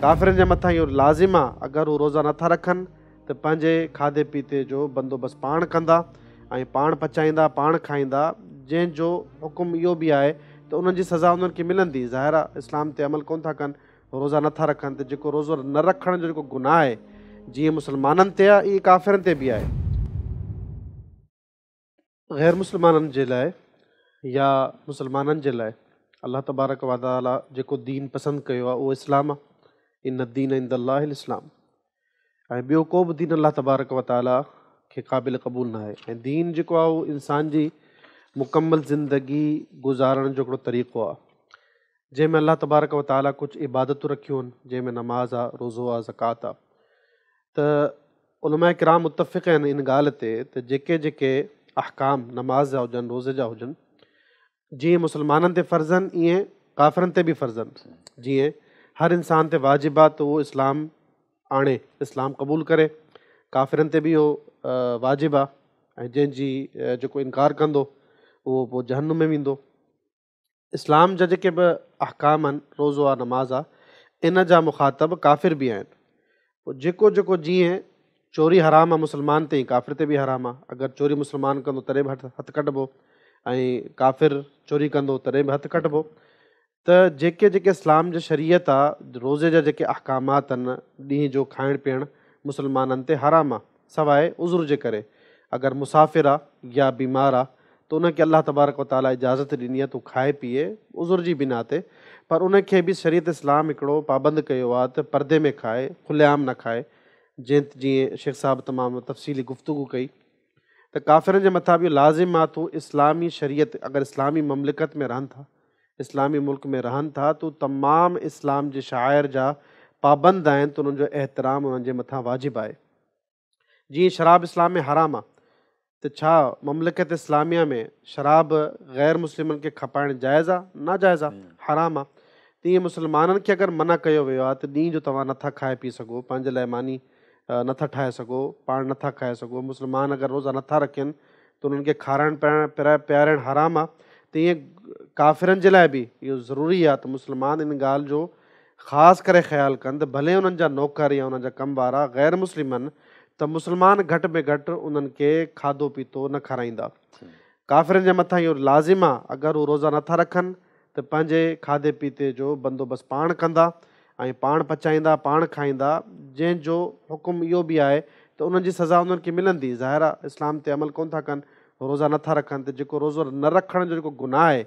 काफ़िरनि जे मथां इहो लाज़िम आहे, अगरि उहे रोज़ा नथा रखनि त पंहिंजे खाधे पीते जो बंदोबस्तु पाण कंदा ऐं पाण पचाईंदा, पाण खाईंदा, जंहिंजो हुकुम इहो बि आहे त उन्हनि जी सज़ा उन्हनि खे मिलंदी। ज़ाहिर आहे इस्लाम ते अमल कोन था कनि, रोज़ा नथा रखनि, त जेको रोज़ो न रखण जो जेको गुनाह आहे जीअं मुस्लमाननि ते आहे, इहे काफ़िरनि ते बि आहे। ग़ैर मुस्लमाननि जे लाइ या मुस्लमाननि जे लाइ अल्लाह तबारक व तआला जेको दीन पसंदि कयो आहे उहो इस्लाम आहे। इन दीन इंदल्लाहिल इस्लाम। ऐं ॿियो को बि दीन अल्लाह तबारक व तआला खे क़ाबिल क़बूल न आहे। ऐं दीन जेको आहे उहो इंसान जी मुकमल ज़िंदगी गुज़ारण जो हिकिड़ो तरीक़ो आहे, जंहिंमें अल्लाह तबारक व तआला कुझु इबादतूं रखियूं आहिनि, जंहिंमें नमाज़ आहे, रोज़ो आहे, ज़कात आहे। त उलमा किराम मुतफ़िक़ आहिनि इन ॻाल्हि ते त जेके जेके अहकाम नमाज़ जा हुजनि, रोज़े जा हुजनि, जीअं मुस्लमाननि ते फ़र्ज़ आहिनि ईअं काफ़िरनि ते बि फ़र्ज़ आहिनि। जीअं हर इंसान ते वाजिबु आहे त उहो इस्लाम आणे, इस्लाम क़बूल करे। काफ़िरनि ते बि इहो वाजिबु आहे ऐं जंहिंजी जेको इनकार कंदो उहो पोइ जहन्नुम में वेंदो। इस्लाम जा जेके बि अहकाम आहिनि, रोज़ो आहे, नमाज़ आहे, इन जा मुखातब काफ़िर बि आहिनि। पोइ जेको जेको जीअं चोरी हराम आहे मुस्लमान ते, काफ़िर ते बि हराम आहे। अगरि चोरी मुस्लमान कंदो तॾहिं बि हथु कटिबो ऐं काफ़िर चोरी कंदो तॾहिं बि हथु कटिबो। त जेके जेके इस्लाम जी शरीयत आहे, रोज़े जा जेके अहकामात आहिनि, ॾींहं जो खाइणु पीअणु मुस्लमाननि ते हराम आहे, सवाइ उज़ुर जे करे। अगरि मुसाफ़िर आहे या बीमार आहे त उनखे अल्लाह तबारक व तआला इजाज़त ॾिनी आहे तूं खाए पीए उज़ुर जी बिना ते, पर उनखे बि शरीयत इस्लाम हिकिड़ो पाबंद कयो आहे त परदे में खाए, खुलेआम न खाए। जीअं शेख साहिबु तमामु तफ़सीली गुफ़्तगू कई त काफ़िरनि जे मथां बि लाज़िम आहे तूं इस्लामी शरीयत, अगरि इस्लामी ममलिकत में रहनि था, इस्लामी मुल्क में रहनि था, तो तमामु इस्लाम जे शाइर जा पाबंद आहिनि, त उन्हनि जो एहतराम उन्हनि जे मथां वाजिबु आहे। जीअं शराब इस्लाम में हराम आहे, त छा ममलिकत इस्लामिया में शराब ग़ैर मुस्लिमनि खे खपाइणु जाइज़ आहे? नाजाइज़ आहे, हराम आहे। तीअं मुस्लमाननि खे अगरि मना कयो वियो आहे त ॾींहं जो तव्हां नथा खाए पी सघो, पंहिंजे लाइ मानी नथा ठाहे सघो, पाण नथा खाए सघो। मुस्लमान अगरि रोज़ा नथा रखनि त उन्हनि खे खाराइणु पियाराइणु हराम आहे। त ईअं काफ़िरनि जे लाइ बि इहो ज़रूरी आहे त मुस्लमान इन ॻाल्हि जो ख़ासि करे ख़्यालु कनि त भले उन्हनि जा नौकर या उन्हनि जा कम वारा ग़ैर मुस्लिम आहिनि, त मुस्लमान घटि में घटि उन्हनि खे खाधो पीतो न खाराईंदा। काफ़िरनि जे मथां इहो लाज़िम आहे, अगरि उहे रोज़ा नथा रखनि त पंहिंजे खाधे पीते जो बंदोबस्तु पाण कंदा ऐं पाण पचाईंदा, पाण खाईंदा, जंहिंजो हुकुम इहो बि आहे त उन्हनि जी सज़ा उन्हनि खे मिलंदी। ज़ाहिर आहे इस्लाम ते अमल कोन था कनि, रोज़ा नथा रखनि, त जेको रोज़ो न रखण जो जेको गुनाह आहे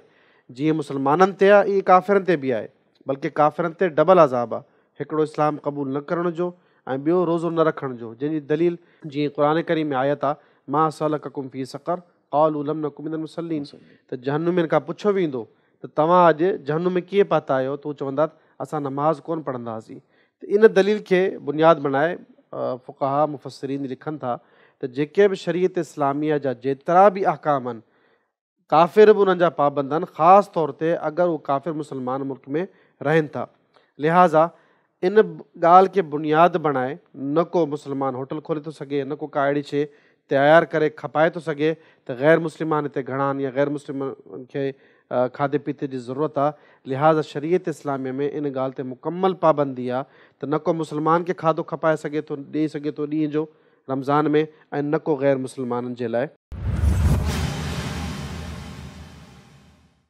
जीअं मुस्लमाननि ते आहे, इहे काफ़िरनि ते बि आहे। बल्कि काफ़िरनि ते डबल अज़ाब आहे, हिकिड़ो इस्लाम क़बूल न करण जो ऐं ॿियो रोज़ो न रखण जो, जंहिंजी दलील जीअं क़ुर करीम में आयत आहे, मा सलककुम फी सक़र क़ालू लम नकु मिनल मुसल्लीन। त जहन्नुम खां पुछो वेंदो त तव्हां अॼु जहन्नुम में कीअं पाता आहियो, त उहे चवंदा असां नमाज़ कोन पढ़ंदा हुआसीं। त इन दलील खे बुनियादु बणाए फ़ुक़हा मुफ़स्सिरीन लिखनि था त जेके बि शरीयत इस्लामिया जा जेतिरा बि अहकाम आहिनि, काफ़िर बि उन्हनि जा पाबंद आहिनि, ख़ासि तौर ते अगरि उहे काफ़िर मुस्लमान मुल्क में रहनि था। लिहाज़ा इन ॻाल्हि खे बुनियादु बणाए न को मुस्लमान होटल खोले थो सघे, न को का अहिड़ी शइ तयारु करे खपाए थो सघे त ग़ैर मुस्लिमान हिते घणा आहिनि या ग़ैर मुस्लिमनि खे खाधे पीते जी ज़रूरत आहे। लिहाज़ा शरीयत इस्लामिया में इन ॻाल्हि ते मुकमल पाबंदी आहे त न को मुस्लमान खे खाधो खपाए सघे थो, ॾेई सघे थो ॾींहं जो रमज़ान में, ऐं न को ग़ैर मुस्लमाननि जे लाइ